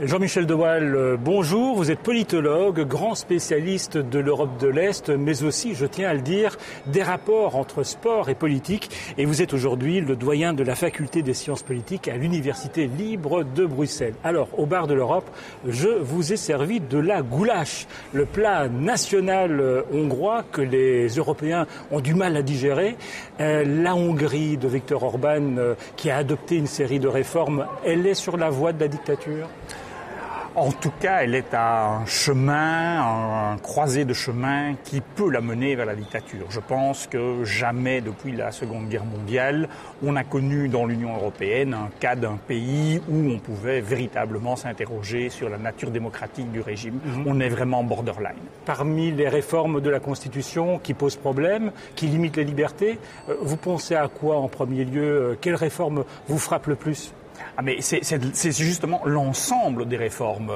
Jean-Michel de Waal, bonjour. Vous êtes politologue, grand spécialiste de l'Europe de l'Est, mais aussi, je tiens à le dire, des rapports entre sport et politique. Et vous êtes aujourd'hui le doyen de la faculté des sciences politiques à l'Université libre de Bruxelles. Alors, au bar de l'Europe, je vous ai servi de la goulash, le plat national hongrois que les Européens ont du mal à digérer. La Hongrie de Viktor Orban, qui a adopté une série de réformes, elle est sur la voie de la dictature ? En tout cas, elle est à un chemin, un croisé de chemin qui peut la mener vers la dictature. Je pense que jamais depuis la Seconde Guerre mondiale, on a connu dans l'Union européenne un cas d'un pays où on pouvait véritablement s'interroger sur la nature démocratique du régime. On est vraiment borderline. Parmi les réformes de la Constitution qui posent problème, qui limitent les libertés, vous pensez à quoi en premier lieu? Quelle réforme vous frappe le plus ? Mais c'est justement l'ensemble des réformes.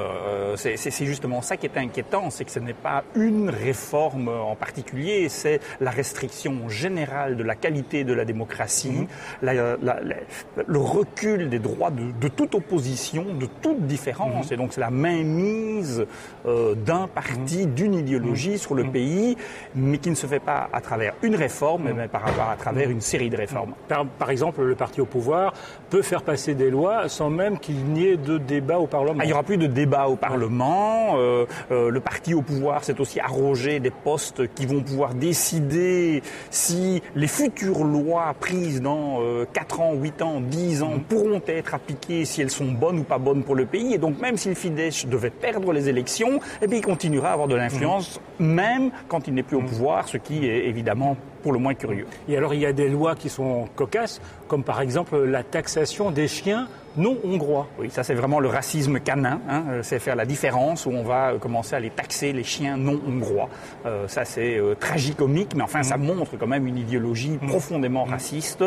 C'est justement ça qui est inquiétant, c'est que ce n'est pas une réforme en particulier, c'est la restriction générale de la qualité de la démocratie, le recul des droits de toute opposition, de toute différence. Et donc c'est la mainmise d'un parti, d'une idéologie sur le pays, mais qui ne se fait pas à travers une réforme, mais à travers une série de réformes. Par exemple, le parti au pouvoir peut faire passer des lois sans même qu'il n'y ait de débat au Parlement. Il n'y aura plus de débat au Parlement. Le parti au pouvoir s'est aussi arrogé des postes qui vont pouvoir décider si les futures lois prises dans 4 ans, 8 ans, 10 ans pourront être appliquées, si elles sont bonnes ou pas bonnes pour le pays. Et donc même si le Fidesz devait perdre les élections, il continuera à avoir de l'influence, même quand il n'est plus au pouvoir, ce qui est évidemment pour le moins curieux. Et alors il y a des lois qui sont cocasses, comme par exemple la taxation des chiens non hongrois. Oui, ça c'est vraiment le racisme canin, c'est faire la différence où on va commencer à les taxer, les chiens non hongrois. Ça c'est tragicomique, mais enfin ça montre quand même une idéologie profondément raciste.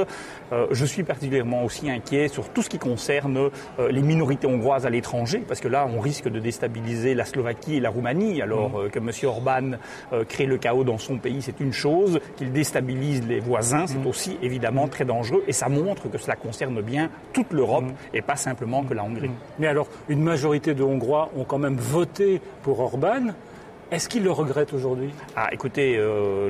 Je suis particulièrement aussi inquiet sur tout ce qui concerne les minorités hongroises à l'étranger, parce que là on risque de déstabiliser la Slovaquie et la Roumanie, alors que M. Orban crée le chaos dans son pays, c'est une chose, qu'il déstabilise les voisins, c'est aussi évidemment très dangereux, et ça montre que cela concerne bien toute l'Europe, et pas simplement que la Hongrie. Mais alors, une majorité de Hongrois ont quand même voté pour Orban. Est-ce qu'ils le regrettent aujourd'hui ? Écoutez,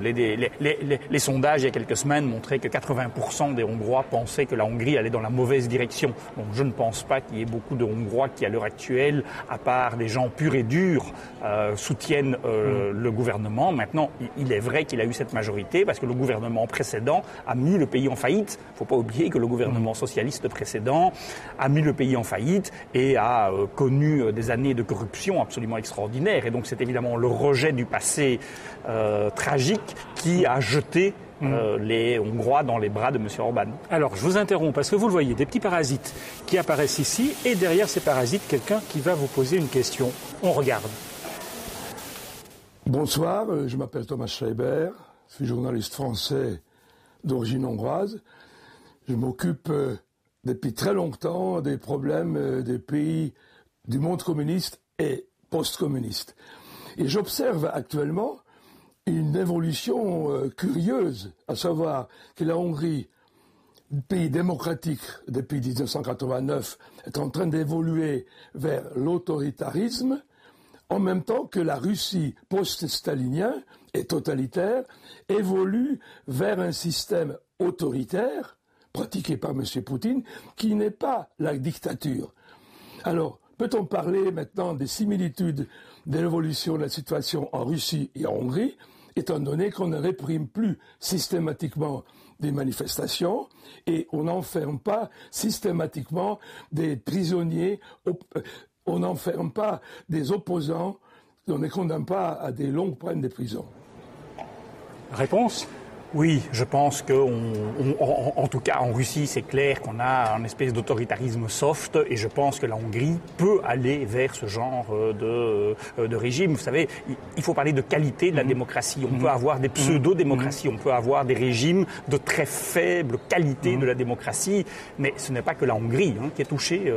les sondages il y a quelques semaines montraient que 80% des Hongrois pensaient que la Hongrie allait dans la mauvaise direction. Donc je ne pense pas qu'il y ait beaucoup de Hongrois qui, à l'heure actuelle, à part des gens purs et durs, soutiennent le gouvernement. Maintenant, il est vrai qu'il a eu cette majorité parce que le gouvernement précédent a mis le pays en faillite. Il ne faut pas oublier que le gouvernement socialiste précédent a mis le pays en faillite et a connu des années de corruption absolument extraordinaires. Et donc c'est évidemment le rejet du passé tragique qui a jeté les Hongrois dans les bras de M. Orban. Alors, je vous interromps parce que vous le voyez, des petits parasites qui apparaissent ici et derrière ces parasites, quelqu'un qui va vous poser une question. On regarde. Bonsoir, je m'appelle Thomas Schreiber, je suis journaliste français d'origine hongroise. Je m'occupe depuis très longtemps des problèmes des pays du monde communiste et post-communiste. Et j'observe actuellement une évolution curieuse, à savoir que la Hongrie, pays démocratique depuis 1989, est en train d'évoluer vers l'autoritarisme, en même temps que la Russie post-stalinien et totalitaire évolue vers un système autoritaire, pratiqué par M. Poutine, qui n'est pas la dictature. Alors, peut-on parler maintenant des similitudes de l'évolution de la situation en Russie et en Hongrie, étant donné qu'on ne réprime plus systématiquement des manifestations et on n'enferme pas systématiquement des prisonniers, on n'enferme pas des opposants, on ne condamne pas à des longues peines de prison. Réponse ? Oui, je pense que, en tout cas en Russie, c'est clair qu'on a un espèce d'autoritarisme soft et je pense que la Hongrie peut aller vers ce genre de régime. Vous savez, il faut parler de qualité de la démocratie. On peut avoir des pseudo-démocraties, on peut avoir des régimes de très faible qualité de la démocratie, mais ce n'est pas que la Hongrie qui est touchée.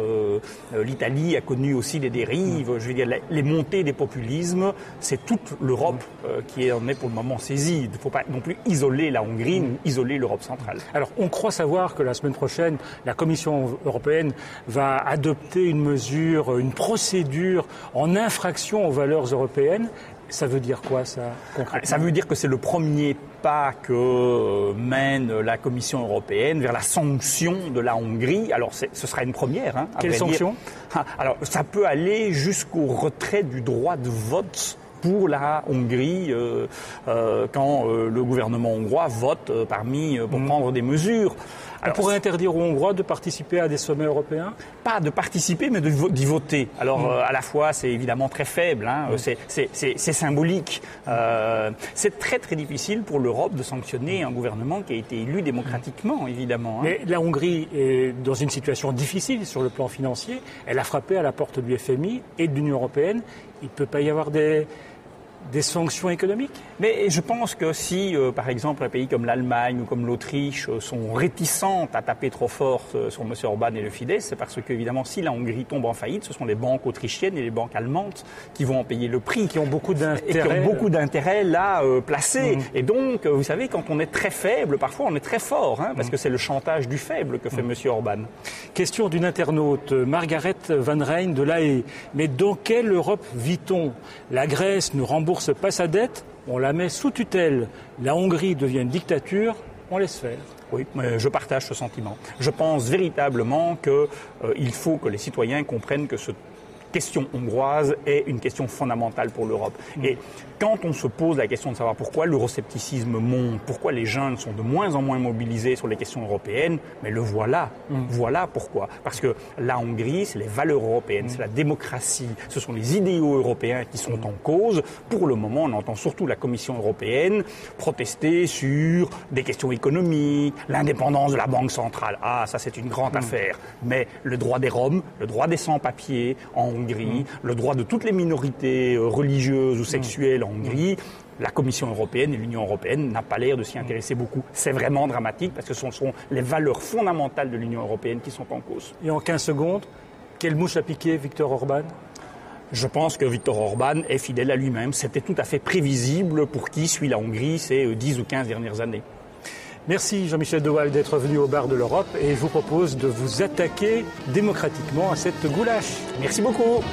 L'Italie a connu aussi des dérives. Je veux dire, les montées des populismes, c'est toute l'Europe qui en est pour le moment saisie. Il ne faut pas non plus isoler isoler la Hongrie ou isoler l'Europe centrale. Alors, on croit savoir que la semaine prochaine, la Commission européenne va adopter une mesure, une procédure en infraction aux valeurs européennes. Ça veut dire quoi, ça, concrètement ? Ça veut dire que c'est le premier pas que mène la Commission européenne vers la sanction de la Hongrie. Alors, ce sera une première. Hein, Quelle sanction ? Alors, ça peut aller jusqu'au retrait du droit de vote pour la Hongrie quand le gouvernement hongrois vote pour prendre des mesures. Alors, on pourrait interdire aux Hongrois de participer à des sommets européens ? Pas de participer, mais d'y voter. Alors, à la fois, c'est évidemment très faible, hein, c'est symbolique. C'est très, très difficile pour l'Europe de sanctionner un gouvernement qui a été élu démocratiquement, évidemment. Hein. Mais la Hongrie est dans une situation difficile sur le plan financier. Elle a frappé à la porte du FMI et de l'Union européenne. Il ne peut pas y avoir des sanctions économiques ? Mais je pense que si, par exemple, un pays comme l'Allemagne ou comme l'Autriche sont réticentes à taper trop fort sur M. Orban et le Fidesz, c'est parce que, évidemment, si la Hongrie tombe en faillite, ce sont les banques autrichiennes et les banques allemandes qui vont en payer le prix. Qui ont beaucoup d'intérêt. Et qui ont beaucoup d'intérêt là placés. Et donc, vous savez, quand on est très faible, parfois on est très fort, hein, parce que c'est le chantage du faible que fait M. Orban. Question d'une internaute, Margaret Van Rijn de La Haye. Mais dans quelle Europe vit-on ? La Grèce ne rembourse pas sa dette, on la met sous tutelle. La Hongrie devient une dictature, on laisse faire. Oui, je partage ce sentiment. Je pense véritablement qu'il faut que les citoyens comprennent que cette question hongroise est une question fondamentale pour l'Europe. Et quand on se pose la question de savoir pourquoi l'euroscepticisme monte, pourquoi les jeunes sont de moins en moins mobilisés sur les questions européennes, mais le voilà. Voilà pourquoi. Parce que la Hongrie, c'est les valeurs européennes, c'est la démocratie, ce sont les idéaux européens qui sont en cause. Pour le moment, on entend surtout la Commission européenne protester sur des questions économiques, l'indépendance de la Banque centrale. Ah, ça c'est une grande affaire. Mais le droit des Roms, le droit des sans-papiers en Hongrie, le droit de toutes les minorités religieuses ou sexuelles en Hongrie, la Commission européenne et l'Union européenne n'a pas l'air de s'y intéresser beaucoup. C'est vraiment dramatique parce que ce sont les valeurs fondamentales de l'Union européenne qui sont en cause. Et en 15 secondes, quelle mouche a piqué Viktor Orban ? Je pense que Viktor Orban est fidèle à lui-même. C'était tout à fait prévisible pour qui suit la Hongrie ces 10 ou 15 dernières années. Merci Jean-Michel de Waal d'être venu au bar de l'Europe et je vous propose de vous attaquer démocratiquement à cette goulash. Merci beaucoup.